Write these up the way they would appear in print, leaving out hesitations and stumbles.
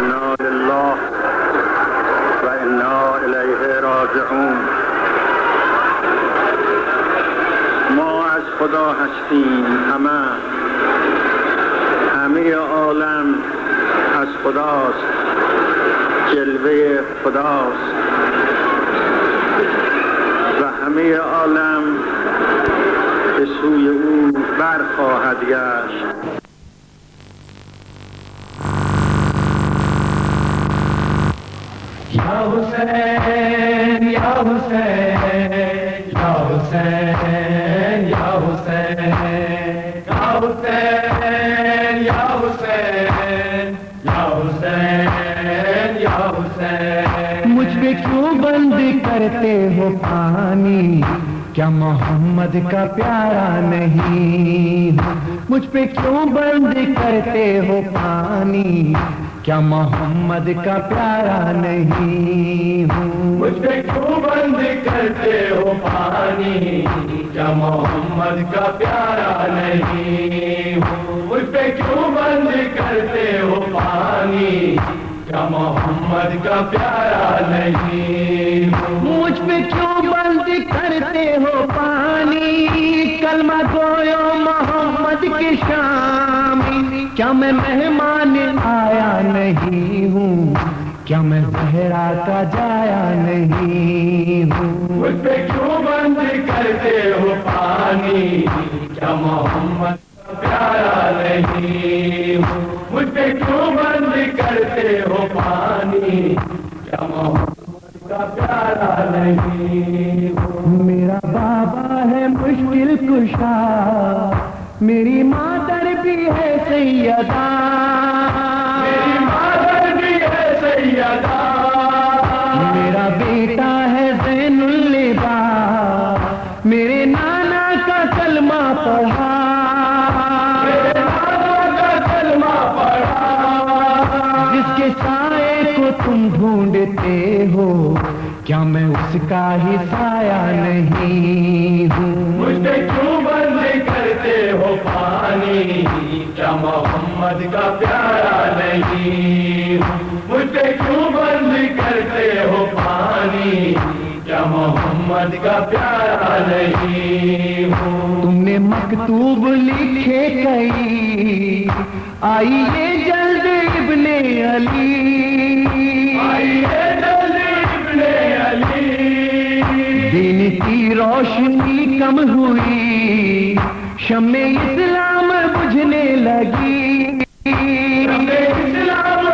انا لله و انا الیه راجعون. ما از خدا هستیم، همه عالم از خداست، جلوه خداست و همه عالم به سوی او برخواهد گشت. یا حسین یا حسین یا حسین یا حسین یا حسین یا حسین یا حسین یا حسین. مجھ پہ کیوں بند کرتے ہو پانی، کیا محمد کا پیارا نہیں؟ مجھ پہ کیوں بند کرتے ہو پانی، کیا محمد کا پیارا نہیں ہوں؟ مجھ پہ کیوں بند کرتے ہو پانی، کیا محمد کا پیارا نہیں ہوں؟ مجھ پہ کیوں بند کرتے ہو پانی، کیا محمد کا پیارا نہیں ہوں؟ مجھ پہ کیوں بند کرتے ہو پانی، کلمہ گویو محمد کی شامی، کیا میں مہمان آیا نہیں ہوں؟ کیا میں زہرا کا جایا نہیں ہوں؟ مجھ پہ کیوں بند کرتے ہو پانی، کیا محمد کا پیارا نہیں ہوں؟ مجھ پہ کیوں بند کرتے ہو پانی، کیا محمد کا پیارا نہیں ہوں؟ میرا بابا ہے مشکل کشا، میری مادر بھی ہے سیدہ، میری مادر بھی ہے سیدہ، میرا بیٹا ہے زین اللباس، میرے نانا کا کلمہ پڑھا، میرے نانا کا کلمہ پڑھا، جس کے سائے کو تم ڈھونڈتے ہو، کیا میں اس کا ہی سایہ نہیں ہوں؟ مجھ پہ کیوں بند کرتے ہو پانی، کیا محمد کا پیارا نہیں ہوں؟ مجھ پہ کیوں بند کرتے ہو پانی، کیا محمد کا پیارا نہیں ہوں؟ تم نے مکتوب لکھے کئی، آئیے جلد ابن علی، آئیے جلد ابن علی، دین کی روشنی کم ہوئی، شمع اسلام بجھنے لگی، شمع اسلام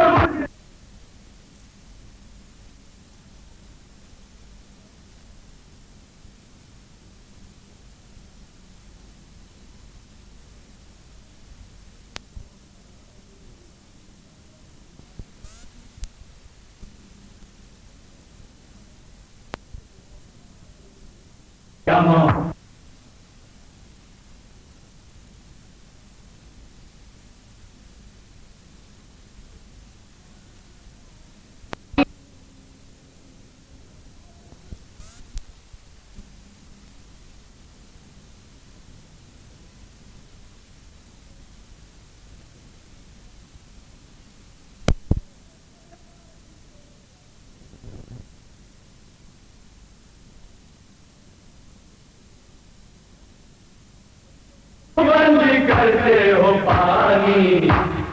بند کرتے ہو پانی،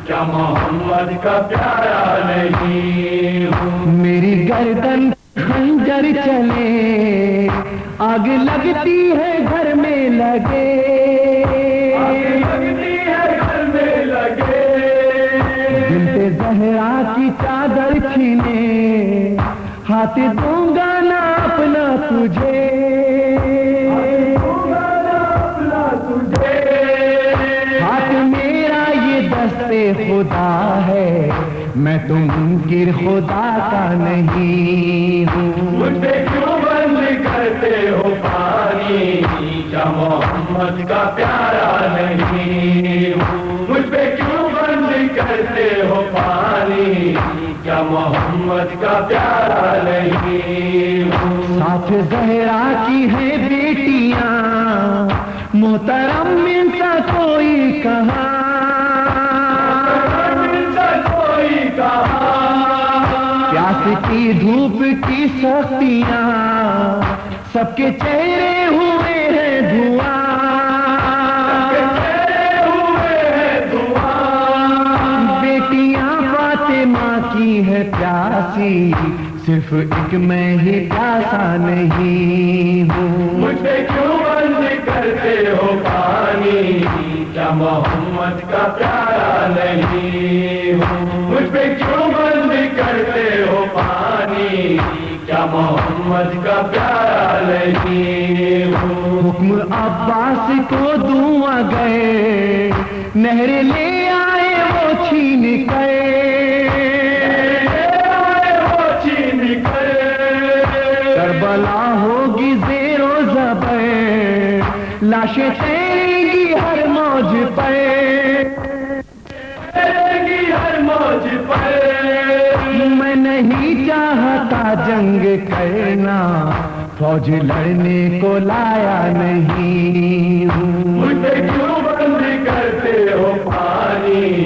کیا محمد کا پیارا نہیں ہوں؟ میری گردن خنجر چلے، آگ لگتی ہے گھر میں لگے، آگ لگتی ہے گھر میں لگے، بنت زہرا کی چادر چھینے، ہاتھ دوں گا نہ اپنا تجھے، ہاتھ میرا یہ دست خدا ہے، میں تو منکر خدا کا نہیں ہوں۔ مجھ پہ کیوں بند کرتے ہو پانی، کیا محمد کا پیارا نہیں ہوں؟ مجھ پہ کیوں بند کرتے ہو پانی، کیا محمد کا پیارا نہیں ہوں؟ ساتھ زہرا کی ہے بیٹیاں، محترم من سا کوئی کہاں، محترم من سا کوئی کہاں، کی دھوپ کی سختیاں سب کے چہرے ہوئے ہیں دھواں بیٹیاں فاطمہ کی ہے پیاسی صرف ایک میں ہی پیاسا نہیں ہوں مجھ پہ کیوں بند کرتے ہو پانی کیا محمد کا پیارا نہیں ہوں مجھ پہ کیوں بند کرتے ہو پانی کیا محمد کا پیارا نہیں ہوں حکم عباس کو دوں گئے نہر لے آئے وہ چھین کربلا ہوگی زیر و زبر لاشیں تیریں گی ہر موج پر ہر موج پر میں نہیں چاہتا جنگ کرنا فوج لڑنے کو لایا نہیں ہوں مجھ پہ کیوں بند کرتے ہو پانی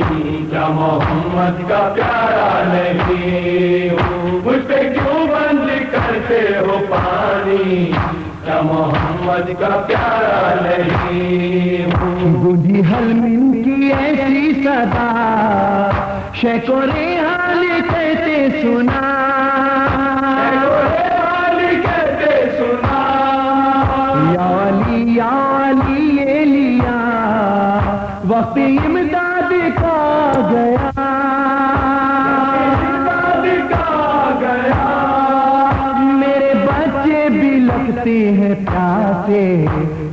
کیا محمد کا پیارا نہیں ہوں مجھ پہ کیوں بند کرتے ہو پانی کیا محمد کا پیارا نہیں ہوں گونجی حلمن کی ایسی صدا شیخ و ریحان کہتے سنا یا علی یہ لیا وقت امداد کا گیا میرے بچے بھی لگتے ہیں پیاسے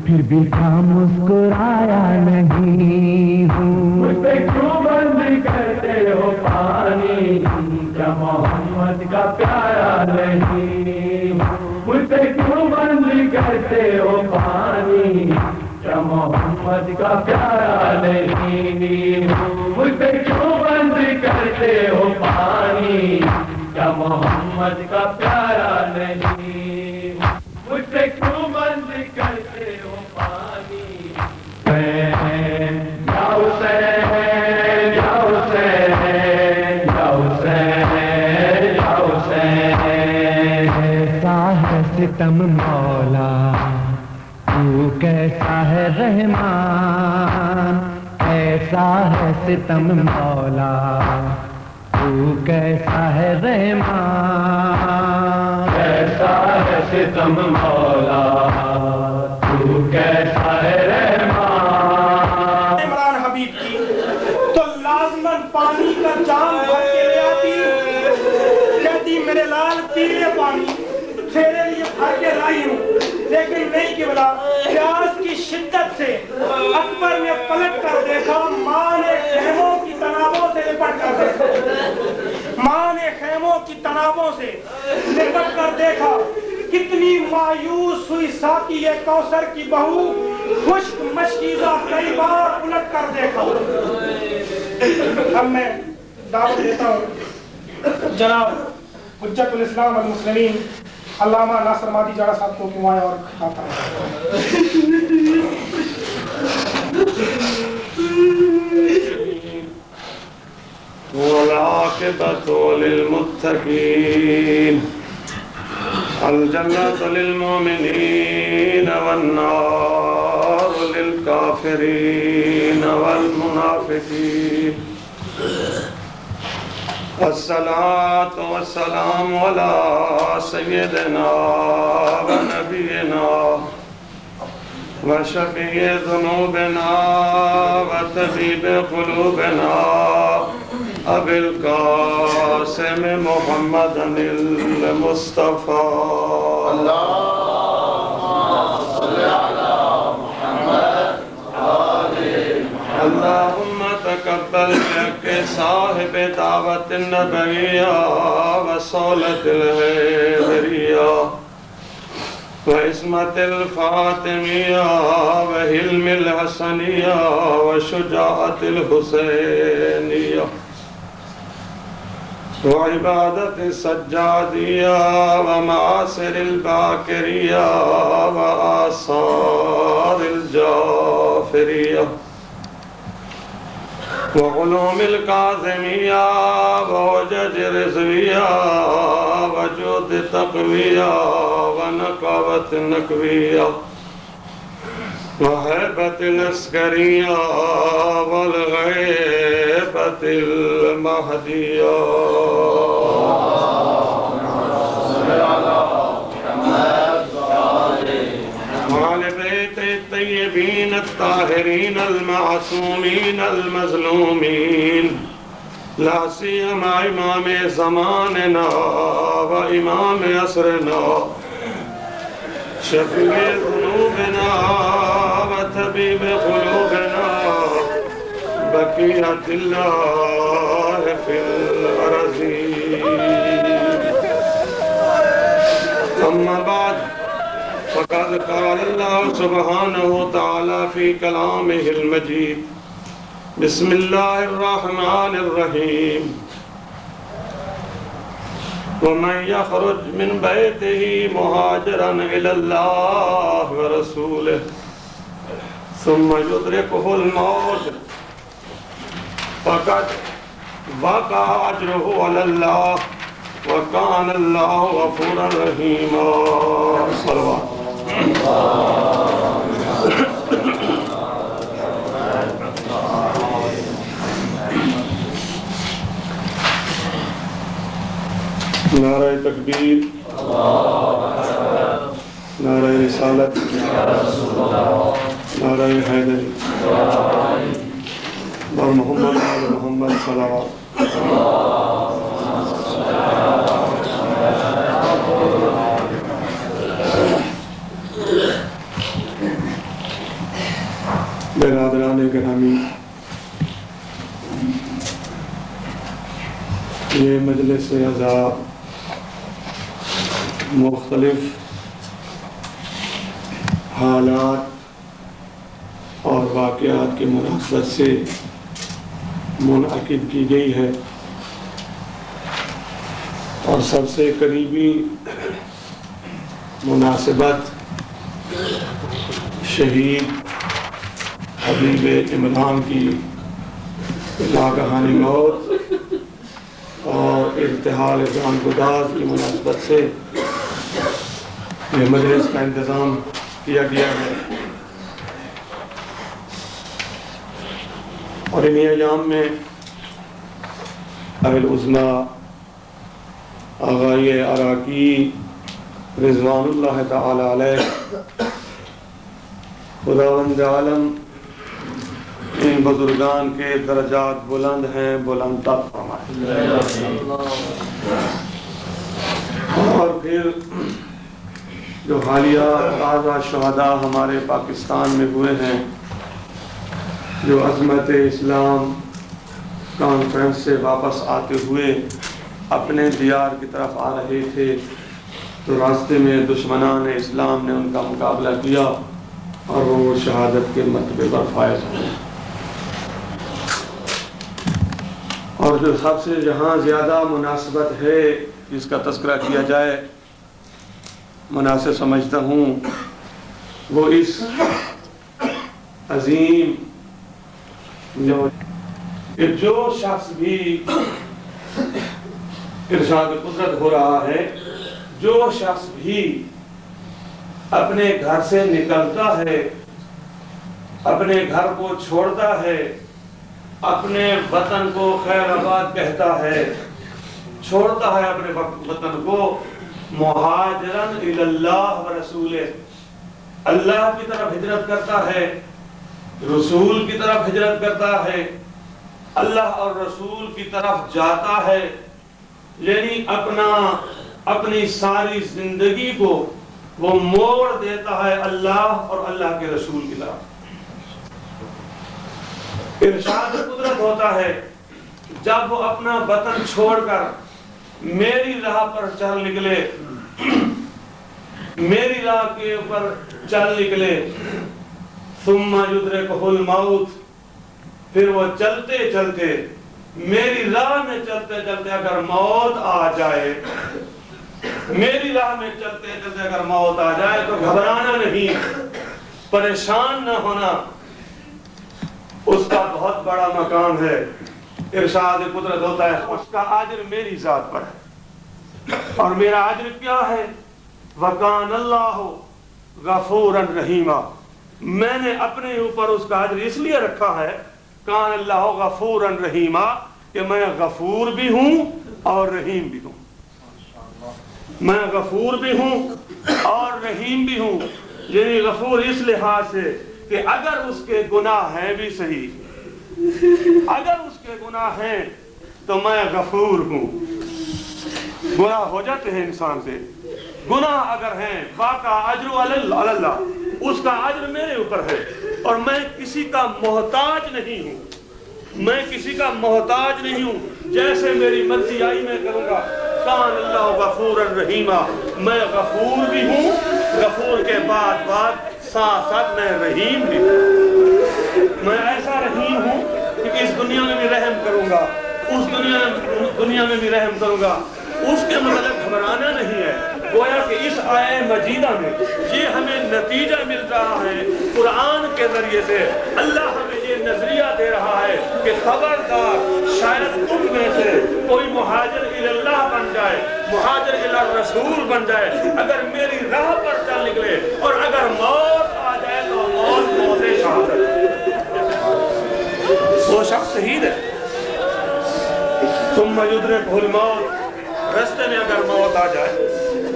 پھر بھی کام مسکرایا نہیں ہوں مجھ پہ کیوں بند کرتے ہو پانی کیا محمد کا پیارا نہیں مجھ پہ کیوں بند کرتے ہو پانی کیا محمد کا پیارا نہیں مجھ پہ کیوں بند کرتے ہو پانی کیا محمد کا پیارا نہیں مجھ پہ کیوں بند کرتے ہو پانی ستم مولا تو کیسا ہے رحمان ایسا ہے ستم مولا تو کیسا ہے رحمان کیسا ہے ستم مولا تو کیسا ہے رحمان عمران حبیب کی تو لازمن پانی کا جام بھر کے لے آتی کہتی میرے لال پیلے پانی تیرے لیے بھر کے لائی ہوں لیکن نہیں کہ بلا پیاس کی شدت سے اکبر نے پلٹ کر دیکھا ماں نے خیموں کی تنابوں سے لپٹ کر دیکھا ماں نے خیموں کی تنابوں سے لپٹ کر دیکھا کتنی مایوس ہوئی ساقی کوثر کی بہو خشک مشکیزہ کئی بار الٹ کر دیکھا اب میں دعوت دیتا ہوں جناب حجت الاسلام والمسلمین علامہ ناصر مادی جاڑا صاحب کو کیوں آئے اور کھاتا والعاقبة للمتقين الجنة للمؤمنين والنار للكافرين والمنافقين الصلاة والسلام على سيدنا ونبينا وشفيع ذنوبنا وطبيب قلوبنا أبي القاسم محمد المصطفى اللهم تقبل بحق صاحب دعوة النبوية وصولة الهيبرية وعصمة الفاطمية وحلم الحسنية وشجاعة الحسينية وعبادة السجادية ومعاصر الباكرية وآثار الجافرية وعلوم القاسمیہ ووجد رضویہ وجود تقویہ ونقاوت نقویہ وحیبت العسکریہ والغیبت المہدیہ الطيبين الطاهرين المعصومين المظلومين لا سيما امام زماننا وامام عصرنا شفيع ذنوبنا وطبيب قلوبنا بقية الله في الأرضين. أما بعد فقد قال الله سبحانه وتعالى في كلامه المجيد بسم الله الرحمن الرحيم ومن يخرج من بيته مهاجرا إلى الله ورسوله ثم يدركه الموت فقد وقع أجره على الله وكان الله غفورا رحيما. صلوات. نعرہ تکبیر، نعرہ رسالت، نعرہ حیدری اور محمد محمد صلوات. برادران گرامی، یہ مجلس عزا مختلف حالات اور واقعات کی مناسبت سے منعقد کی گئی ہے، اور سب سے قریبی مناسبت شہید حبیب عمران کی لاگہانی موت اور ارتحال جان گداز کی مناسبت سے یہ مجلس کا انتظام کیا گیا ہے. اور انہی ایام میں اہل عظما آغائی عراقی رضوان اللہ تعالی علیہ خداوند عالم ان بزرگان کے درجات بلند ہیں، بلند تر فرمائے. اور پھر جو حالیہ تازہ شہداء ہمارے پاکستان میں ہوئے ہیں، جو عظمت اسلام کانفرنس سے واپس آتے ہوئے اپنے دیار کی طرف آ رہے تھے، تو راستے میں دشمنان اسلام نے ان کا مقابلہ کیا اور وہ شہادت کے مرتبے پر فائز ہوئے. اور جو سب سے جہاں زیادہ مناسبت ہے جس کا تذکرہ کیا جائے، مناسب سمجھتا ہوں، وہ اس عظیم جو شخص بھی ارشاد قدرت ہو رہا ہے، جو شخص بھی اپنے گھر سے نکلتا ہے، اپنے گھر کو چھوڑتا ہے، اپنے وطن کو خیر آباد کہتا ہے، چھوڑتا ہے اپنے وطن کو، مہاجرن الی اللہ ورسولہ، اللہ کی طرف ہجرت کرتا ہے، رسول کی طرف ہجرت کرتا ہے، اللہ اور رسول کی طرف جاتا ہے، یعنی اپنی ساری زندگی کو وہ موڑ دیتا ہے اللہ اور اللہ کے رسول کی طرف. ارشاد قدرت ہوتا ہے جب وہ اپنا وطن چھوڑ کر میری راہ پر چل نکلے، میری راہ کے اوپر چل نکلے، ثم یدرکہ الموت، پھر وہ چلتے چلتے میری راہ میں چلتے چلتے اگر موت آ جائے، میری راہ میں چلتے چلتے اگر موت آ جائے تو گھبرانا نہیں، پریشان نہ ہونا، اس کا بہت بڑا مقام ہے، ارشاد قدرت ہوتا ہے اس کا اجر میری ذات پر ہے، اور میرا اجر کیا ہے؟ وَكَانَ اللَّهُ غَفُورًا رَحِيمًا، میں نے اپنے اوپر اس کا اجر اس لیے رکھا ہے کان اللہ غفوراً رحیما، کہ میں غفور بھی ہوں اور رحیم بھی ہوں، میں غفور بھی ہوں اور رحیم بھی ہوں، یعنی غفور اس لحاظ سے کہ اگر اس کے گناہ ہیں بھی صحیح، اگر اس کے گناہ ہیں تو میں غفور ہوں، گناہ ہو جاتے ہیں انسان سے، گناہ اگر ہیں باقا اجر علی اللہ، اس کا اجر میرے اوپر ہے، اور میں کسی کا محتاج نہیں ہوں، میں کسی کا محتاج نہیں ہوں، جیسے میری مرضی آئی میں کروں گا۔ کان اللہ غفورا رحیما، میں غفور بھی ہوں، غفور کے بعد ساتھ ساتھ میں رحیم بھی ہوں، میں ایسا رحیم ہوں کہ اس دنیا میں بھی رحم کروں گا، اس دنیا میں بھی رحم کروں گا، اس کے مطلب گھبرانا نہیں ہے۔ گویا کہ اس آیہ مجیدہ میں یہ ہمیں نتیجہ مل رہا ہے، قرآن کے ذریعے سے اللہ ہمیں یہ نظریہ دے رہا ہے کہ خبردار شاید تم میں سے کوئی مہاجر اللہ بن جائے، مہاجر الرسول بن جائے، اگر میری راہ پر چل نکلے اور اگر موت آ جائے تو موت شہادت، وہ شخص شہید ہے۔ ثم یدرکہ الموت، رستے میں اگر موت آ جائے،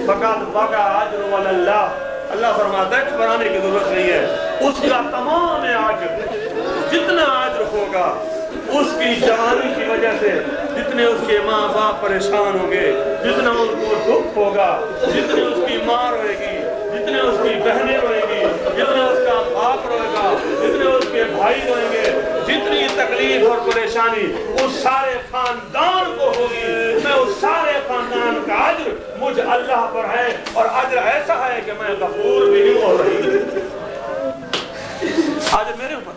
فقط وقع اجر علی اللہ، اللہ فرماتا ہے کہ بنانے کی ضرورت نہیں ہے، اس کا تمام اجر، جتنا اجر ہوگا اس کی جوانی کی وجہ سے، جتنے اس کے ماں باپ پریشان ہوں گے، جتنا ان کو دکھ ہوگا، جتنے اس کی ماں روئے گی، جتنے اس کی بہنیں روئیں گی، جتنا اس کا باپ روئے گا، جتنے اس کے بھائی روئیں گے، جتنی تکلیف اور پریشانی اس سارے خاندان کو ہوگی، میں اس سارے خاندان کا اجر مجھ اللہ پر ہے، اور اجر ایسا ہے کہ میں غفور بھی ہوں اور رحیم بھی ہوں، اجر میرے اوپر۔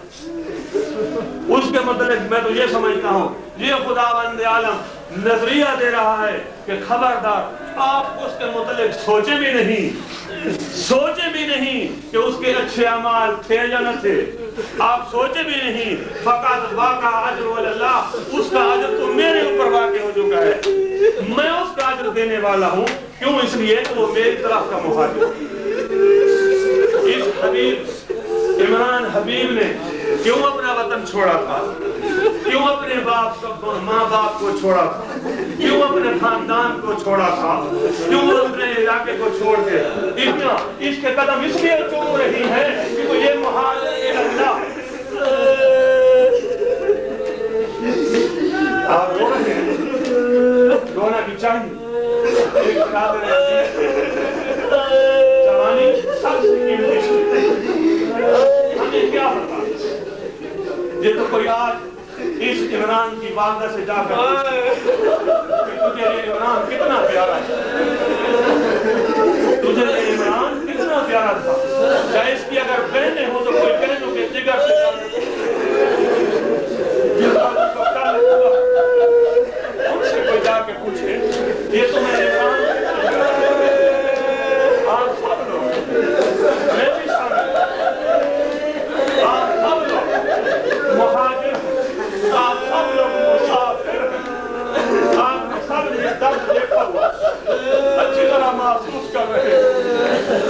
اس کے متعلق میں تو یہ سمجھتا ہوں یہ خداوند عالم نظریہ دے رہا ہے کہ خبردار آپ اس کے متعلق سوچیں بھی نہیں کہ اس کے اچھے اعمال تھے یا نہ تھے، آپ سوچیں بھی نہیں، فقط واقع اجر علی اللہ، اس کا اجر تو میرے اوپر واقع ہو چکا ہے، میں اس کا اجر دینے والا ہوں، کیوں؟ اس لیے کہ وہ میری طرف کا مہاجر۔ اس حبیب عمران حبیب نے کیوں اپنا وطن چھوڑا تھا، کیوں اپنے ماں باپ کو چھوڑا تھا، کیوں اپنے خاندان کو چھوڑا تھا، کیوں اپنے علاقے کو چھوڑ کے اتنا اس کے قدم اس لیے چوم رہی ہے کہ وہ یہ مہاجر اللہ۔ آپ رو رہے ہیں، رونا بھی چاہیے، ایک جوانی سب سے قیمتی ہمیں کیا پتا، یہ تو کوئی آج اس عمران کی والدہ سے جا کر تجھے یہ عمران کتنا پیارا ہے، تجھے یہ عمران کتنا پیارا تھا، چاہے اس کی اگر بہنیں ہوں تو کوئی بہنوں کے جگر سے ان سے کوئی جا کے پوچھے یہ تمہیں عمران، آپ سب لوگ، میں بھی شامل، آپ سب لوگ مہاجر، آپ سب لوگ مسافر، آپ سب نے درد دیکھا ہوا، اچھی طرح محسوس کر رہے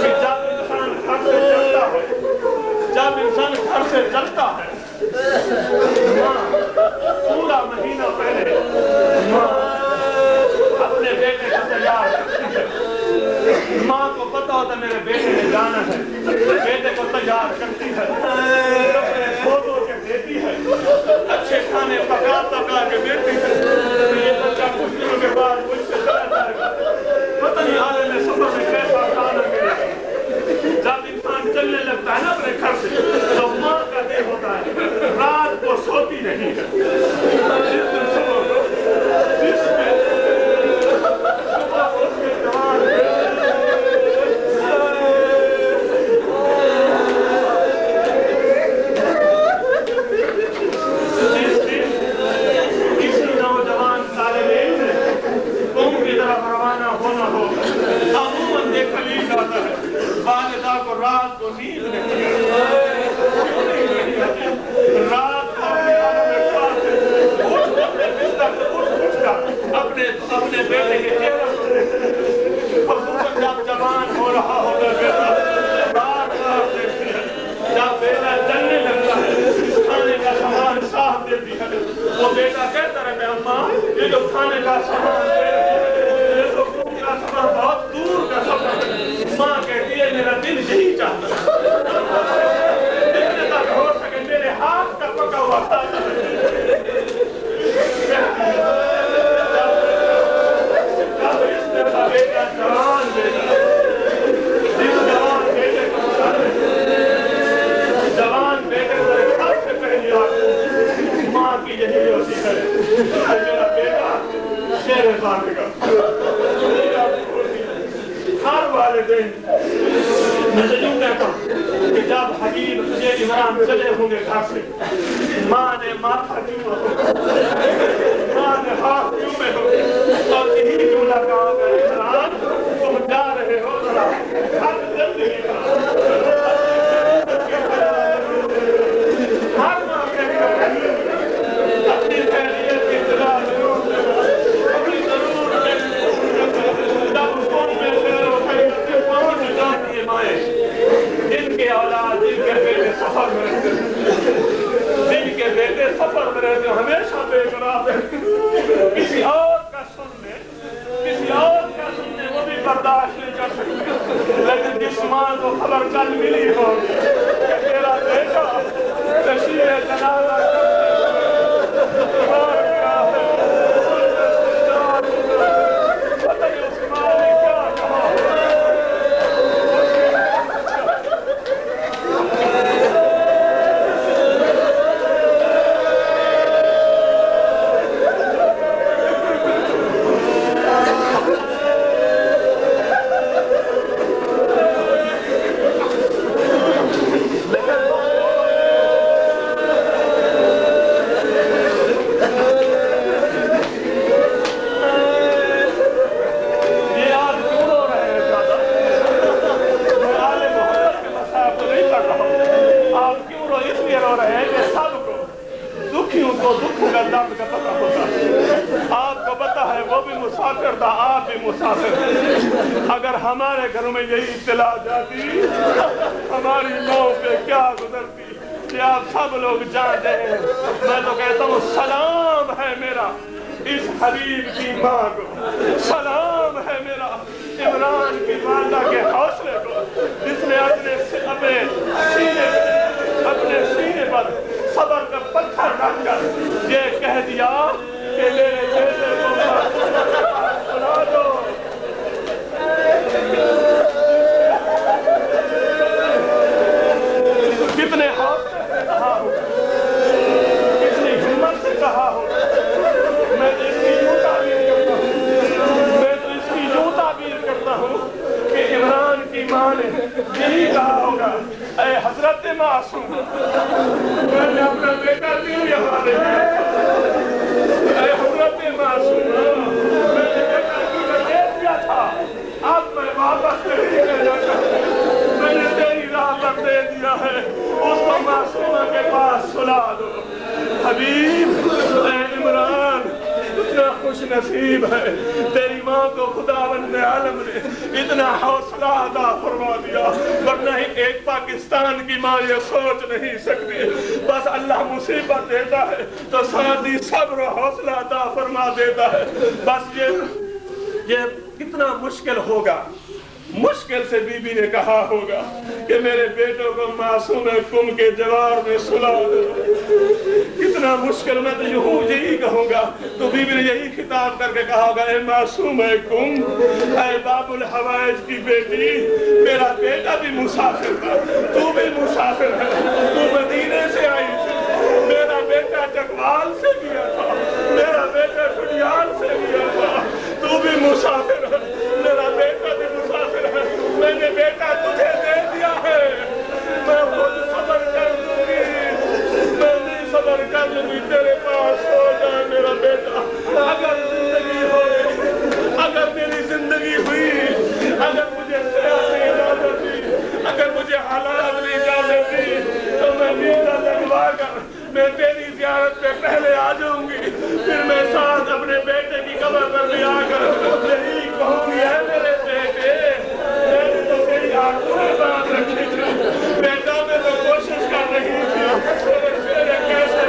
کہ جب انسان گھر سے چلتا ہے، جب انسان گھر سے چلتا ہے، ماں پورا مہینہ پہلے ماں اپنے بیٹے کو تیار کرتی ہے، ماں کو پتا ہوتا میرے بیٹے نے جانا ہے، بیٹے کو تیار کرتی ہے، کپڑے دھو کے دیتی ہے، اچھے کھانے پکا کے دیتی ہے، یہ بچہ کچھ دنوں کے بعد مجھ سے چلا جائے گا، پتہ نہیں عالم سفر میں کیسا کھانا ملے گا۔ جب انسان چلنے لگتا ہے نا اپنے گھر سے تو ماں کا دل ہوتا ہے، رات کو سوتی نہیں ہے، جس دن صبح کو جس میں رات کو نیند نہیں، رات وہ بیٹا کہتا رہتا ہے اماں یہ جو کھانے کا سامان ہے یہ تو کا سفر بہت دور کا سفر ہے. ماں کہتی ہے میرا دل یہی چاہتا ہے جتنے تک ہو سکے میرے ہاتھ کا پکا ہوا کھانا بیٹا جوان بیٹا جس جوان بیٹے کو جوان بیٹے کو سب سے پہلی بات ماں کی یہی ہوتی ہے میرا بیٹا شیر بات کا ہر والدین میں تو یوں کہتا ہوں کہ جب حبیب یہ عمران چلے ہوں گے گھر سے ماں نے ماتھا کیوں ماں نے ہاتھ کیوں میں ہو اور یہی جملہ کہا کہ عمران تم جا رہے ہو ذرا ہر زندگی کا ہر ماں کہتا ہے اپنی خیریت کی اطلاع ضرور دینا اپنی ضرور دینا جب قوم میں خیر و خیریت سے پہنچ جاتی ہے مائیں جن کے اولاد جن کے بیٹے سفر میں رہتے ہیں جن کے بیٹے سفر میں رہتے ہیں ہمیشہ بے قرار رہتے ہیں کسی اور کا سننے وہ بھی برداشت نہیں کر سکتے لیکن جس ماں کو خبر کل ملی ہو کہ تیرا بیٹا تشریح جنازہ پتہ نہیں اس ماں نے کیا کہا اگر ہمارے گھروں میں یہی اطلاع جاتی ہماری ماں پہ کیا گزرتی کہ آپ سب لوگ جانتے ہیں. میں تو کہتا ہوں سلام ہے میرا اس حبیب کی ماں کو, سلام ہے میرا عمران کی والدہ کے حوصلے کو جس نے اپنے سینے پر صبر کا پتھر رکھ کر یہ کہہ دیا کہ میرے بیٹے کو سنا دو. کتنے حوصلے سے کہا ہو, کتنی ہمت سے کہا ہو. میں تو اس کی یوں تعبیر کرتا ہوں کہ عمران کی ماں نے یہی کہا ہوگا, اے حضرت معصوم میں نے اپنا بیٹا کیوں یہاں لے گیا, اے حضرت معصوم میں نے بیٹا کیوں دے دیا تھا, اب میں واپس نہیں لینا چاہتا, میں نے تیری راہ پر دے دیا ہے, اس کو معصومہ کے پاس سلا دو. حبیب اے عمران اتنا خوش نصیب ہے تیری ماں کو خداوند عالم نے اتنا حوصلہ عطا فرما دیا, ورنہ ہی ایک پاکستان کی ماں یہ سوچ نہیں سکتی. بس اللہ مصیبت دیتا ہے تو ساتھ ہی صبر و حوصلہ عطا فرما دیتا ہے. بس یہ کتنا مشکل ہوگا, مشکل سے بی بی نے کہا ہوگا کہ میرے بیٹوں کو معصوم کم کے جوار میں سلا دو. کتنا مشکل, میں تو یہی کہوں گا تو بی بی نے یہی خطاب کر کے کہا ہوگا, اے معصوم کم, اے باب الحوائج کی بیٹی, میرا بیٹا بھی مسافر تھا, تو بھی مسافر ہے, تو مدینے سے آئی تھی, میرا بیٹا چکوال سے گیا تھا, میرا بیٹا کھڑیال سے گیا تھا, تو بھی مسافر ہے, میرا بیٹا بھی مسافر ہے, میں نے بیٹا تجھے دے دیا ہے, میں خود صبر کر لوں گی, میں نہیں صبر کر لوں گی, تیرے پاس ہو جائے میرا بیٹا. اگر زندگی ہوئی, اگر میری زندگی ہوئی, اگر مجھے صحت نے اجازت دی, اگر مجھے حالات نے اجازت دی تو میں نیزہ لگوا کر میں تیری زیارت پہ پہلے آ جاؤں گی, پھر میں ساتھ اپنے بیٹے کی قبر پر بھی آ کر یہی کہوں گی, ہے میرے بیٹے, میں نے تو تیری آنکھوں میں بات رکھی تھی, بیٹا میں تو کوشش کر رہی تھی, میرے کیسے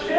6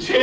6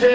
6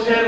6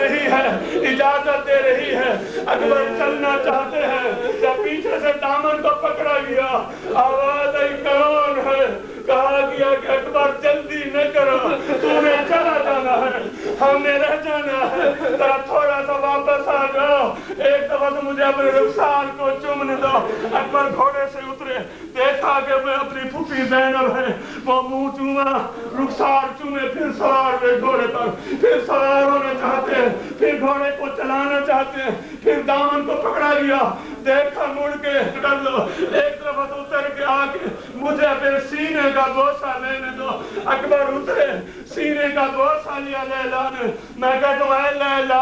نہیں ہے، اجازت دے رہی ہے۔ اکبر چلنا چاہتے ہیں، جب پیچھے سے دامن کو پکڑا گیا، آواز آئی کون ہے؟ کہا گیا کہ اکبر جلدی نہ کرو، تمہیں چلا جانا ہے، ہم نے رہ جانا ہے، ذرا تھوڑا سا واپس آ جاؤ، ایک دفعہ تو مجھے اپنے رخسار کو چومنے دو۔ اکبر گھوڑے سے اترے، دیکھا کہ میں اپنی پھوپھی زینب ہے، وہ منہ چوما، رخسار چومے، پھر سوار ہوئے گھوڑے پر، پھر سوار ہونا چاہتے ہیں، پھر گھوڑے کو چلانا چاہتے ہیں، پھر دامن کو پکڑا گیا، دیکھا مڑ کے کر لو، ایک دفعہ تو اتر کے آ کے مجھے پھر سینے کا بوسہ لینے دو۔ اکبر اترے، سینے کا بوسہ لیا لیلا نے۔ میں کہتا ہوں اے لیلا،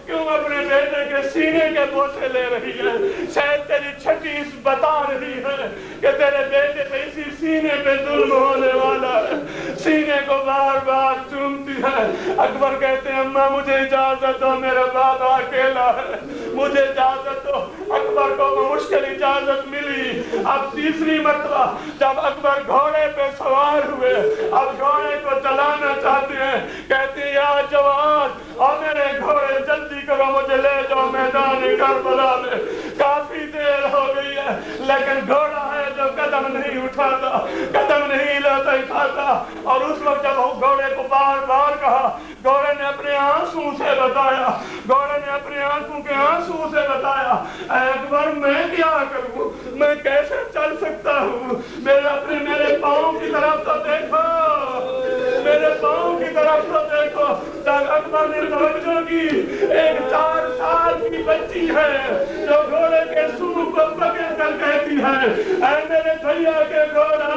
کیوں اپنے بیٹے کے سینے کے بوسے لے رہی ہے؟ شاید تیری چھٹی اس بتا رہی ہے کہ تیرے بیٹے پہ اسی سینے پہ ظلم ہونے والا ہے، سینے کو بار بار چومتی ہے۔ اکبر کہتے ہیں اماں مجھے اجازت دو، میرا بابا اکیلا ہے، مجھے اجازت دو۔ اکبر کو مشکل اجازت ملی۔ اب تیسری مرتبہ جب اکبر گھوڑے پہ سوار ہوئے، اب گھوڑے کو چلانا چاہتے ہیں، کہتے ہیں یا جوان اور میرے گھوڑے جلدی کرو، مجھے لے جاؤ میدان کربلا میں، کافی دیر ہو گئی ہے، لیکن گھوڑا ہے جو قدم نہیں اٹھاتا، قدم نہیں اٹھاتا۔ اور اس وقت جب گھوڑے کو بار بار کہا، گھوڑے نے اپنے آنسو سے بتایا، گھوڑے نے اپنے آنسو کے آنسو سے بتایا اے اکبر میں کیا کروں، میں کیسے چل سکتا ہوں، میرے پاؤں کی طرف تو دیکھو، میرے پاؤں کی طرف تو دیکھو۔ جب اکبر نے توجہ کی، ایک 4 سال کی بچی ہے جو گھوڑے کے سور کو پکڑ کر کہتی ہے اے میرے بھیا کے گھوڑا،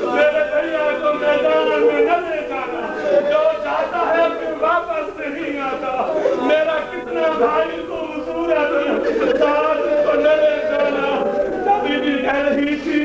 میرے بھیا کو میدان میں نہ لے جانا، جو جاتا ہے پھر واپس نہیں آتا، میرا کتنا بھائی خوبصورت، ساتھ کو نہ لے جانا۔ بی بی کہہ رہی تھی،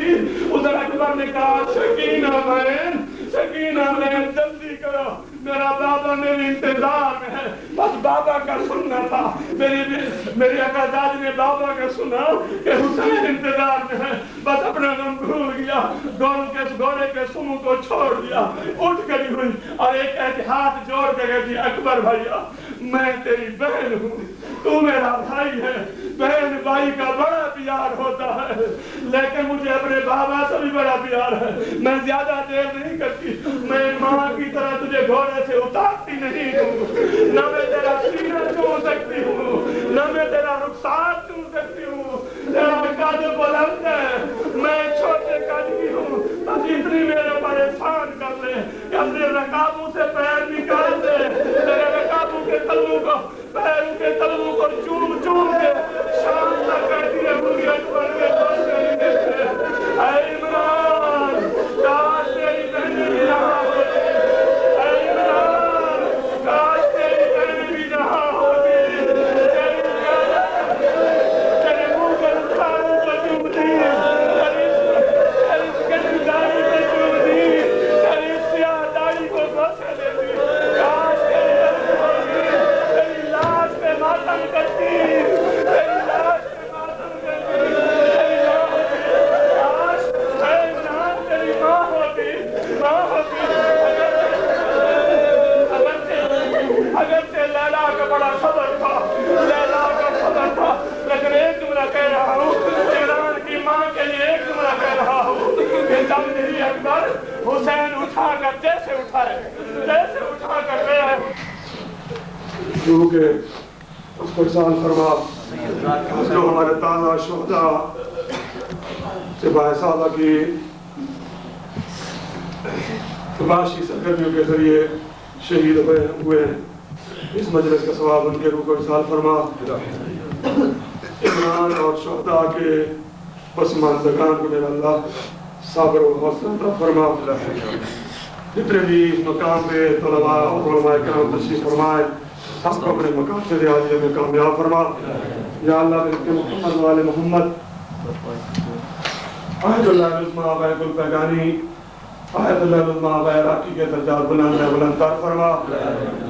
ادھر اکبر نے کہا سکینہ بہن جلدی کرو، میرا بابا میرے انتظار میں ہے۔ بس بابا کا سننا تھا، میری اکازادی نے بابا کا سنا کہ حسین انتظار میں ہے، بس اپنا غم بھول گیا، گھوڑے کے سمو کو چھوڑ دیا، اٹھ کھڑی ہوئی اور ایک ہاتھ جوڑ کے کہتی اکبر بھیا میں تیری بہن ہوں، تو میرا بھائی ہے، بہن بھائی کا بڑا پیار ہوتا ہے، لیکن مجھے اپنے بابا سے بھی بڑا پیار ہے، میں زیادہ دیر نہیں کرتی، میں ماں کی طرح تجھے گھوڑے سے اتارتی نہیں ہوں، نہ میں تیرا سینہ چوم سکتی ہوں، نہ میں تیرا رخسار چوم سکتی ہوں، تیرا قد بلند ہے، میں چھوٹے قد کی ہوں، بس اتنی میرے پر احسان کر لے کہ اپنے رکابوں سے پیر نکال دے، تیرے رکابوں کے تلووں کو، پیروں کے تلووں کو چوم چوم کے شام تک کہتی ہے مجھے اکبر کے دوسرے نہیں دیکھتے۔ اے عمران کاش تیری بہنیں بھی یہاں ہوتی، اے عمران کاش تیری بہنیں بھی یہاں ہوتی، تیرے منہ کے رخساروں کو چومتی، تیری گندی داڑھی کو چومتی، تیری سیاہ داڑھی کو گوسے دیتی، کاش تیری بہنیں ہوتی، تیری لاش پہ ماتم کرتی، تیری لاش پہ ماتم کرتی، تیری لاش کاش اے عمران تیری ماں ہوتی، اگرچہ لیلا کا بڑا صبر تھا، لیلا کا صبر تھا، لیکن ایک جملہ کہہ رہا ہوں، عمران کی ماں کے لیے ایک جملہ کہہ رہا ہوں کہ جب نہیں اکبر حسین اٹھا کر جیسے اٹھا کر گیا کیونکہ اس کو احسان فرما جو ہمارے تازہ شہداء سپاہی سالہ کی تباشی سرگرمیوں کے ذریعے شہید ہوئے، اس مجلس کا ثواب ان کے روح کو احسان فرما، عمران اور شہداء کے پسماندگان کو میرا اللہ صبر و حوصلہ عطا فرما، جتنے بھی اس مقام پہ طلباء اور علماء کرام تشریف فرمائے سب کو اپنے مقاصد عالیہ میں کامیاب فرما۔ یا اللہ بلکہ محمد و آل محمد، آیت اللہ عظمہ آبائے گلپیگانی، آیت اللہ عظمہ آبائے راکی کے درجات بلند تر فرما،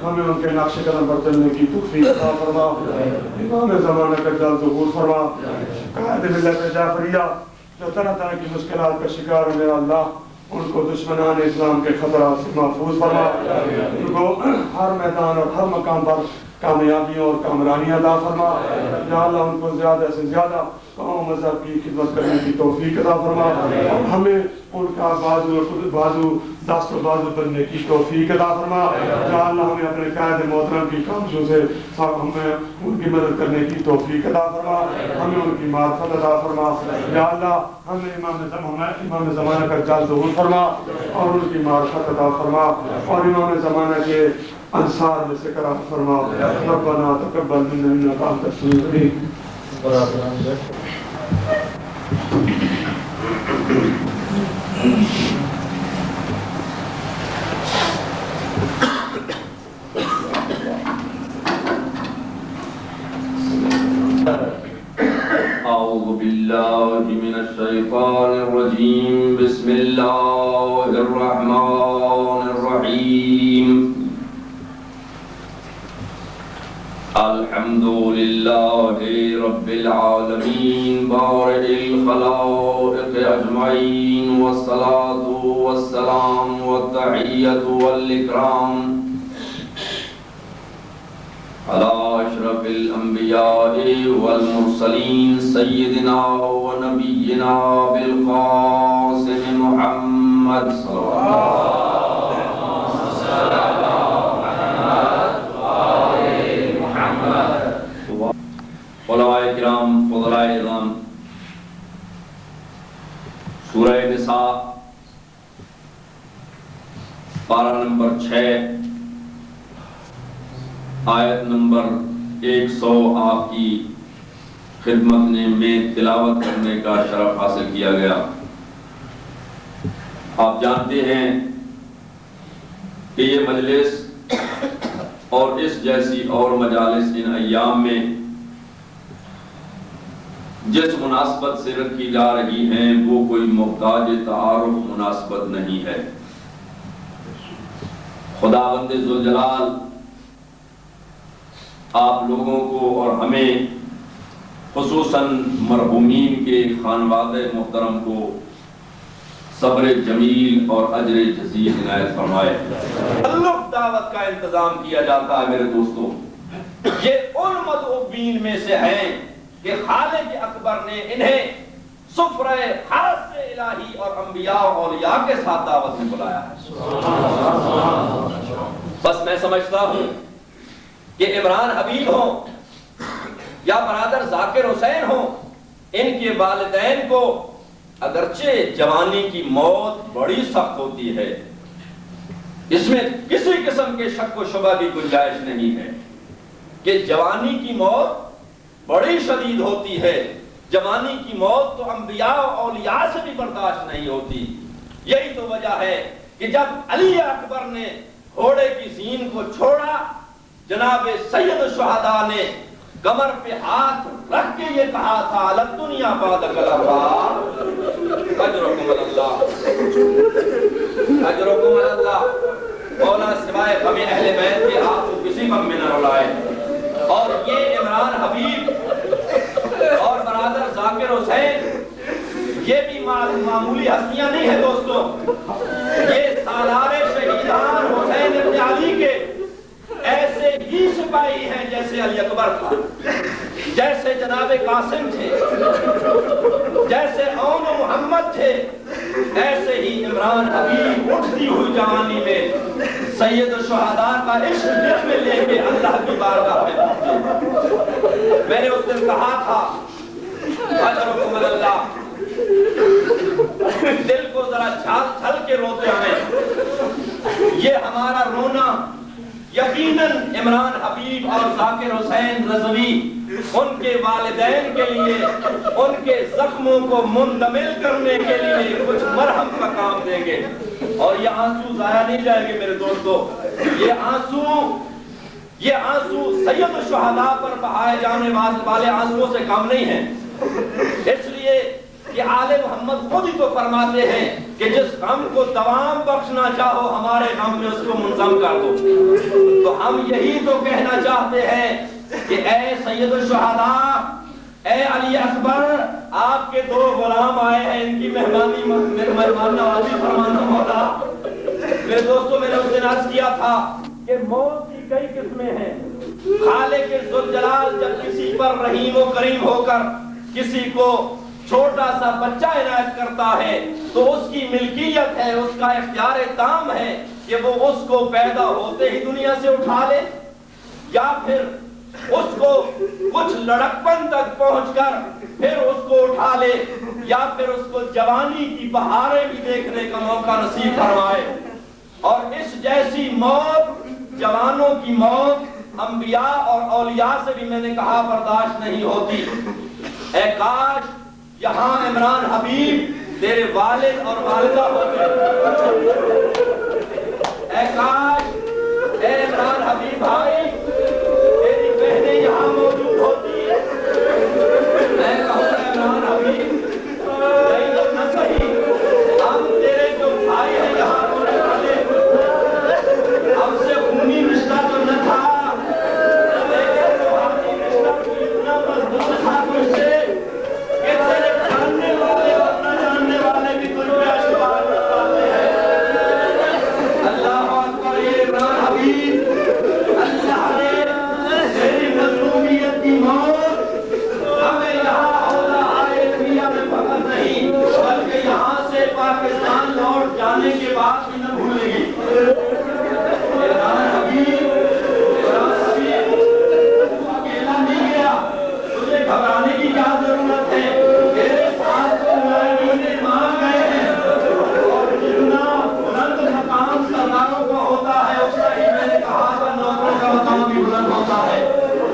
ہمیں ان کے نقش قدم پر چلنے کی توفیق عطا فرما، امام زمانہ کا جلال ظہور فرما، قائد ملت جعفریہ جو طرح طرح کی مشکلات کا شکار ہے میرا اللہ ان کو دشمنان اسلام کے خطرات سے محفوظ فرما، ان کو ہر میدان اور ہر مقام پر کامیابیوں اور کامرانیاں عطا فرما یا اللہ ان کو زیادہ سے زیادہ قوم مذہب کی خدمت کرنے کی توفیق عطا فرما اور ہمیں ان کا بازو دست و بازو بننے کی توفیق عطا فرما یا اللہ ہمیں اپنے قائد محترم کی کامشوں سے ہمیں ان کی مدد کرنے کی توفیق عطا فرما ہمیں ان کی معرفت عطا فرما یا اللہ ہمیں امام زمانہ کا جلد ظہور فرما اور ان کی معرفت عطا فرما اور امام زمانہ کے انصار میں سے قرار فرما ربنا تقبل منا انك انت السميع العليم أعوذ بالله من الشيطان الرجيم بسم الله الرحمن الرحيم الحمد لله رب العالمين بارئ الخلائق أجمعين والصلاة والسلام والتحية والإكرام على أشرف الأنبياء والمرسلين سيدنا ونبينا بالقاسم محمد صلى الله عليه وسلم. علماء کرام، فضلاء اعظام، سورہ نساء پارہ نمبر 6 آیت نمبر 100 آپ کی خدمت میں تلاوت کرنے کا شرف حاصل کیا گیا. آپ جانتے ہیں کہ یہ مجلس اور اس جیسی اور مجالس ان ایام میں جس مناسبت سے رکھی جا رہی ہیں وہ کوئی محتاج تعارف مناسبت نہیں ہے. خداوند ذوالجلال آپ لوگوں کو اور ہمیں خصوصاً مرحومین کے خانوادہ محترم کو صبر جمیل اور اجر جزیل عنایت فرمائے. تعلق دعوت کا انتظام کیا جاتا ہے میرے دوستوں. یہ ان مدعوین میں سے ہیں کہ خالق اکبر نے انہیں سفرہ خاص الہی اور انبیاء اور اولیاء کے ساتھ دعوت میں بلایا ہے. بس میں سمجھتا ہوں کہ عمران حبیب ہوں یا برادر ذاکر حسین ہوں، ان کے والدین کو اگرچہ جوانی کی موت بڑی سخت ہوتی ہے، اس میں کسی قسم کے شک و شبہ کی گنجائش نہیں ہے کہ جوانی کی موت بڑی شدید ہوتی ہے. جوانی کی موت تو انبیاء و اولیاء سے بھی برداشت نہیں ہوتی. یہی تو وجہ ہے کہ جب علی اکبر نے گھوڑے کی زین کو چھوڑا، جناب سید الشہداء نے کمر پہ ہاتھ رکھ کے یہ کہا تھا للدنیا بعد الغرباء اجرکم اللہ اجرکم اللہ. مولا سوائے غم اہل بیت کے آپ کو کسی غم میں نہ رلائے. اور یہ عمران حبیب اور برادر ذاکر حسین یہ بھی معمولی ہستیاں نہیں ہیں دوستوں. یہ سالار شہیدان حسین ابن علی کے ایسے ہی سپاہی ہیں جیسے علی اکبر تھا، جیسے جناب قاسم تھے، جیسے اون محمد تھے، ایسے ہی عمران حبیب اٹھتی ہوئی جوانی میں سید الشہداء کا عشق دل میں لے کے اللہ کی بارگاہ میں پہنچے. میں نے اس دن کہا تھا اجرکم اللہ، دل کو ذرا چھل کے روتے ہیں. یہ ہمارا رونا یقیناً عمران حبیب اور ذاکر حسین رضوی ان کے والدین کے لیے ان کے زخموں کو مندمل کرنے کے لیے کچھ مرہم کا کام دیں گے. اور یہ آنسو ضائع نہیں جائیں گے میرے دوستو. یہ آنسو سید الشہداء پر بہائے جانے والے آنسوؤں سے کم نہیں ہیں. اس لیے کہ آل محمد خود ہی تو فرماتے ہیں کہ جس غم کو دوام بخشنا چاہو ہمارے غم میں اس کو منظم کر دو. تو ہم یہی تو کہنا چاہتے ہیں کہ اے سید الشہداء، اے علی اکبر، آپ کے 2 غلام آئے ہیں، ان کی مہمان نوازی فرمانا مولا. میرے دوستوں، میں نے اس دن عرض کیا تھا کہ موت کی کئی قسمیں ہیں. خالق ذوالجلال جب کسی پر رحیم و کریم ہو کر کسی کو چھوٹا سا بچہ عنایت کرتا ہے تو اس کی ملکیت ہے، اس کا اختیار تام ہے کہ وہ اس کو پیدا ہوتے ہی دنیا سے اٹھا لے، یا پھر اس کو کچھ لڑکپن تک پہنچ کر پھر اس کو اٹھا لے، یا پھر اس کو جوانی کی بہاریں بھی دیکھنے کا موقع نصیب فرمائے۔ اور اس جیسی موت، جوانوں کی موت، انبیاء اور اولیاء سے بھی میں نے کہا برداشت نہیں ہوتی۔ اے کاش یہاں عمران حبیب تیرے والد اور والدہ ہوتے، اے کاش اے عمران حبیب بھائی تیری بہنیں یہاں موجود ہوتی، میں کہوں گا عمران حبیب نہیں تو نہ صحیح، ہم تیرے جو بھائی ہیں یہاں ہونے والے، ہم سے خونی رشتہ تو نہ تھا، لیکن روحانی رشتہ کو اتنا مضبوط تھا تجھ سے کہ تیرے جاننے والے اور نہ جاننے والے بھی تجھ پہ اشتباہ کرتے ہیں۔ اللہ اکبر، یہ عمران حبیب اللہ نے تیری مظلومیت کی موت ہمیں یہاں عہدہ عالمیہ میں فقط نہیں بلکہ یہاں سے پاکستان لوٹ جانے کے بعد بھی نہ بھولے گی۔ عمران حبیب تو اکیلا نہیں گیا، تجھے گھبرانے کی کیا ضرورت ہے، تیرے ساتھ تو ملائکین ایمان گئے ہیں، اور جتنا بلند مقام سرداروں کا ہوتا ہے اتنا ہی میں نے کہا تھا نوکروں کا مقام بھی بلند ہوتا ہے۔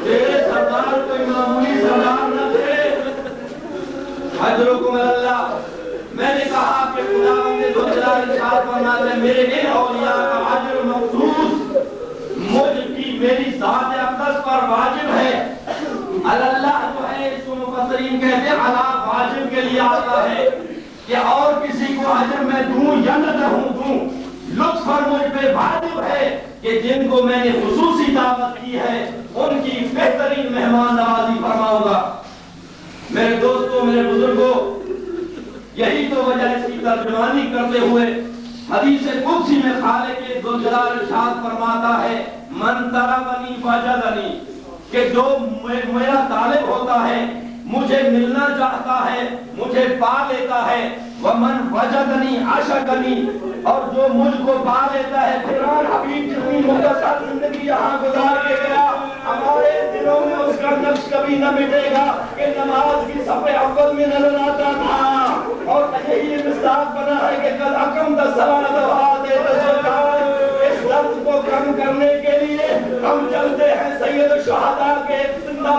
تیرے سردار کوئی معمولی سردار نہ تھے۔ حضرکم اللہ، میں نے کہا کہ خداوند ذوالجلال ارشاد فرماتے ہیں میرے ان اولیاء کا اجر مخصوص مجھ کی میری ذات اقدس پر واجب ہے۔ اللہ جو ہے اس کو مفسرین کہتے ہیں اللہ واجب کے لیے آتا ہے کہ اور کسی کو اجر میں دوں یا نہ دوں، لطف پر مجھ پہ واجب ہے کہ جن کو میں نے خصوصی دعوت کی ہے ان کی بہترین مہمان نوازی فرماؤں گا۔ میرے دوستوں، میرے بزرگوں، یہی تو وجہ اس کی ترجمانی کرتے ہوئے حدیث قدسی میں خالق ذوالجلال ارشاد فرماتا ہے من طلبنی وجدنی، کہ جو میرا طالب ہوتا ہے مجھے ملنا چاہتا ہے مجھے پا لیتا ہے، ومن وجدنی عشقنی، اور جو مجھ کو پا لیتا ہے۔ عمران حبیب جتنی مختصر زندگی یہاں گزار کے گیا، ہمارے دلوں میں اس کا نقش کبھی نہ مٹے گا کہ نماز کی صف اول میں نظر آتا تھا، اور یہی مصداق بنا ہے کہ قد اقمت الصلاۃ وآتیت الزکاۃ۔ اس درد کو کم کرنے کے لیے ہم چلتے ہیں سید الشہداء کے زندہ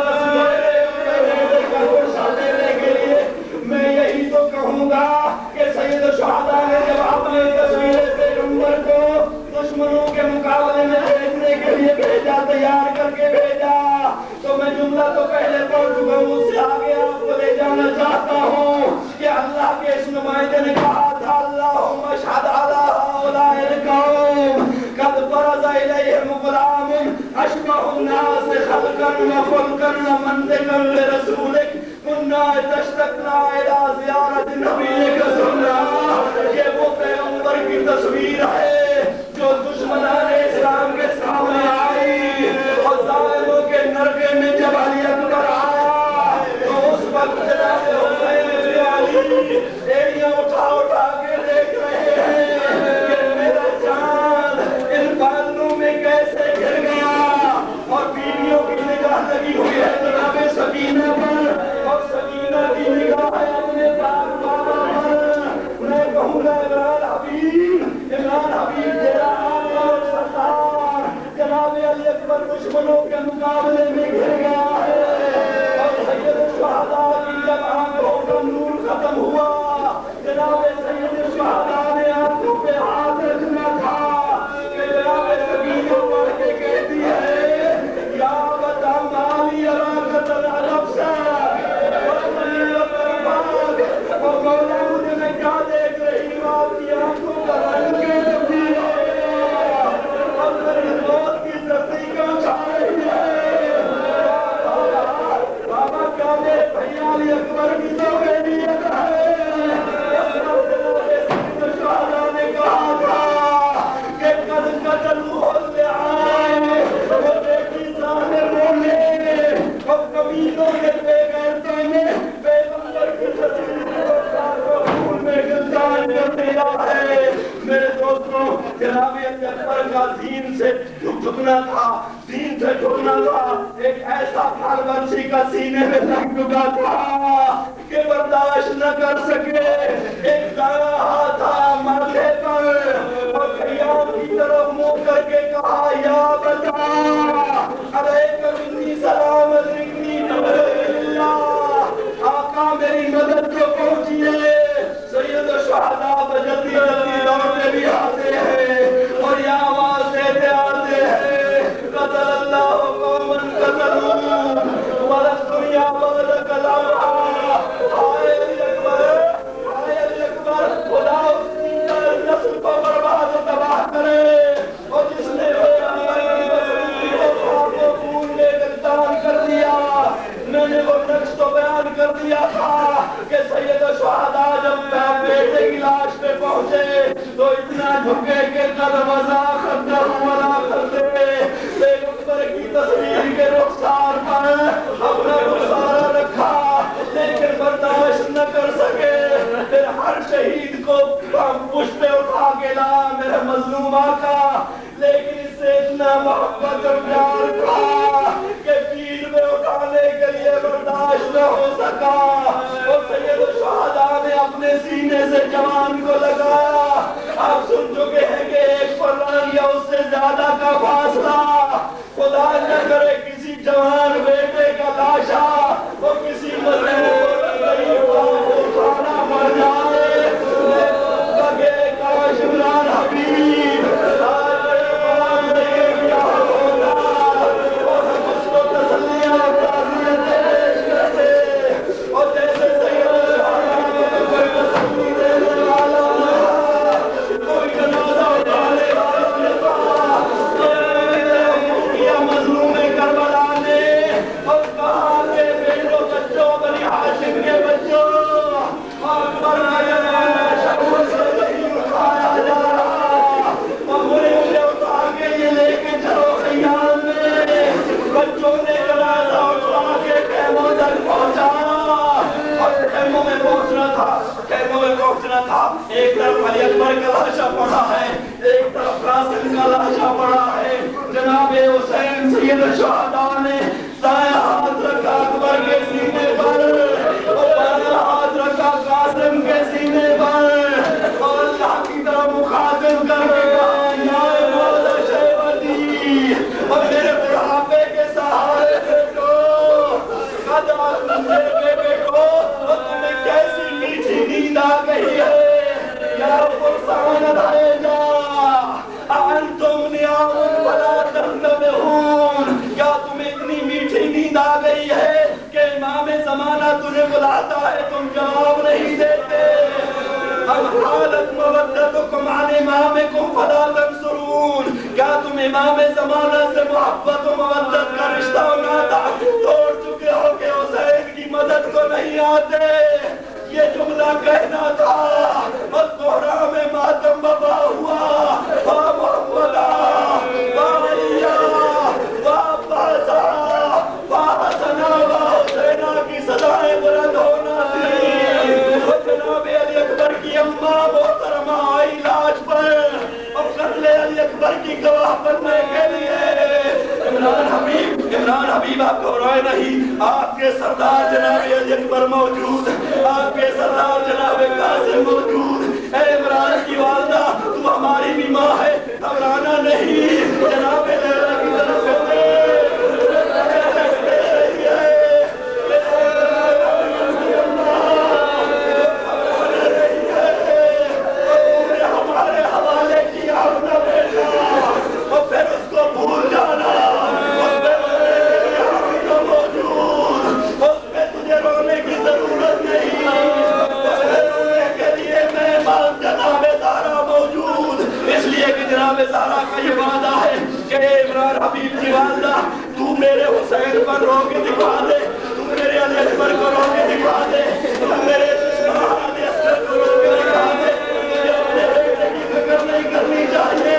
دینے کے لیے۔ میں یہی تو کہوں گا کہ سید الشہداء نے جب اپنے تصویر پیغمبر کو دشمنوں کے مقابلے میں بھیجنے کے لیے بھیجا، تیار کر کے بھیجا، تو میں جملہ تو پہلے پڑھ چکا ہوں، اس سے آگے آپ کو لے جانا چاہتا ہوں کہ اللہ کے اس نمائندے نے کہا تھا اللہم اشہد علی ہؤلاء القوم قد برز الیہم غلام اشبہ الناس خلقا وخلقا ومنطقا لرسولک کنا اشتقنا الی زیارت نبیک صلی اللہ۔ یہ وہ پیغمبر کی تصویر ہے جو دشمنان اسلام کے سامنے آئی اور ظالموں کے نرغے میں جب علی اکبر آیا تو اس وقت جناب حسین بن علی ایڑیاں اٹھا اٹھا کے دیکھ رہے ہیں کہ میرا جان ان بادلوں میں کیسے گر گیا، اور بیویوں کی نگاہ لگی ہوئی ہے جناب سکینہ پر، اور سکینہ کی نگاہ ہے اپنے پاک بابا پر۔ میں کہوں گا عمران حبیب تیرا آقا اور سردار جناب علی اکبر دشمنوں کے مقابلے میں گر گیا ہے، اور سید الشہداء کی جب آنکھوں کا نور ختم ہوا، جناب سید الشہداء نے آنکھوں پہ ہاتھ رکھنا تھا کہ جناب سکینہ پڑھ کے کہتی ہے یا بتا مالی علاقت العلفسہ وَمَنِي وَقَرْبَاک، اور مولا مجھے میں کیا دیکھ رہی ہوں، آپ کی آنکھوں کا رنگ کے تبدیل ہو گیا، اور میری موت کی تصدیق اٹھا رہی ہے۔ جھکنا تھا، دین سے جھکنا تھا، ایک ایسا پھل ورشی کا سینے میں لگ چکا تھا کہ برداشت نہ کر سکے، ایک دانا ہاتھ تھا ماتھے پر اور خیام کی طرف منہ کر کے کہا یا بتا علیک منی سلام ادرکنی اللہ، آقا میری مدد کو پہنچیے۔ سید الشہداء جلدی جلدی دوڑتے بھی آتے ہیں اور یہ آواز دیتے آتے ہیں قتل اللہ قومن قتلوا ولد دنیا بدلک الامرا۔ آئے علی اکبر، آئے علی اکبر، خدا اس کی نسل کو برباد و تباہ کرے، اور جس نے کر دیا، میں نے وہ نقش تو بیان کر دیا تھا کہ سید الشہداء جب بیٹے کی لاش پہ پہنچے تو اتنا جھکے کہ قد وضع خدہ ولا خدے، ایک اکبر کی تصویر کے رخسار پر اپنا رخسارہ رکھا لیکن برداشت نہ کر سکے، پھر ہر شہید کو پشت پہ اٹھا کے لا میرے مظلوم آقا، لیکن اس سے اتنا محبت اور پیار تھا کہ پیٹ میں اٹھانے کے لیے برداشت نہ ہو سکا، اور سید الشہداء نے اپنے سینے سے جوان کو لگایا۔ آپ سن چکے ہیں کہ ایک فرمان یا اس سے زیادہ کا فاصلہ، خدا نہ کرے کسی جوان بیٹے کا لاشا اور کسی مظلوم کو اٹھانا پڑ جائے، لگے کاش عمران حبیب ایک طرف علی اکبر کا لاشا پڑا ہے، ایک طرف قاسم کا لاشا پڑا ہے، جناب حسین سید الشہداء نے دائیں ہاتھ رکھا اکبر کے سینے پر اور بائیں ہاتھ رکھا قاسم کے سینے پر اور اللہ کی طرف مخاطب کر کے کہا یا مولا شیبتی، اور میرے بڑھاپے کے سہارے بیٹھو، قدم میرے بیٹھو، اور تمہیں کیسی میٹھی نیند آ گئی ہے یا فرسان الحیجہ انتم نیام ولا تنتبہون، کیا تمہیں اتنی میٹھی نیند آ گئی ہے کہ امام زمانہ تمہیں بلاتا ہے تم جواب نہیں دیتے؟ اب حالت مودتکم عن امامکم فلا تنصرون، کیا تم امام زمانہ سے محبت و مودت کا رشتہ و ناتا توڑ چکے ہو کہ حسین کی مدد کو نہیں آتے؟ یہ جملہ کہنا تھا اور کوہرام میں ماتم بابا ہوا، واہ محمدہ واہ علیہ واہ بازا واہ حسنہ واہ حسینہ کی صدایں بلند ہونا تھی، اور جناب علی اکبر کی اماں محترمہ آئی لاش پر اور قتل علی اکبر کی گواہ بننے کے لیے۔ عمران حبیب آپ گھبرائے نہیں، آپ کے سردار جناب علی اکبر موجود، آپ کے سردار جناب قاسم موجود، اے عمران کی والدہ تو ہماری بھی ماں ہے، گھبرانا نہیں، جناب لیلا کی طرف سے ہمارے حوالے کیا اپنا بیٹا اور پھر اس کو بھول جانا، اس پہ موجود، اس پہ تجھے رونے کی ضرورت نہیں، اس پہ رونے کے لیے میں جناب زہرا موجود، اس لیے کہ جناب زہرا کا یہ وعدہ ہے کہ عمران حبیب کی والدہ تو میرے حسین پر رو کے دکھا دے، تو میرے علی اکبر کو رو کے دکھا دے، تو میرے علی اصغر کو رو کے دکھا دے، مجھے اپنے بیٹے کی فکر نہیں کرنی چاہیے۔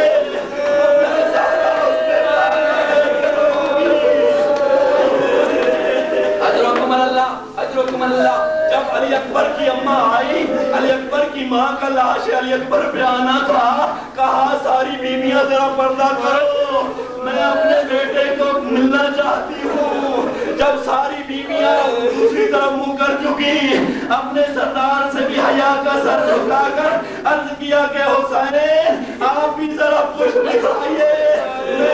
جب علی اکبر کی اماں آئی، علی اکبر کی ماں کا لاش علی اکبر پہ آنا تھا، کہا ساری بیویاں ذرا پردہ کرو، کی اپنے سردار سے بھی حیا کا سر جھکا کر عرض کیا کہ حسین آپ بھی ذرا پشت دکھائیے، میں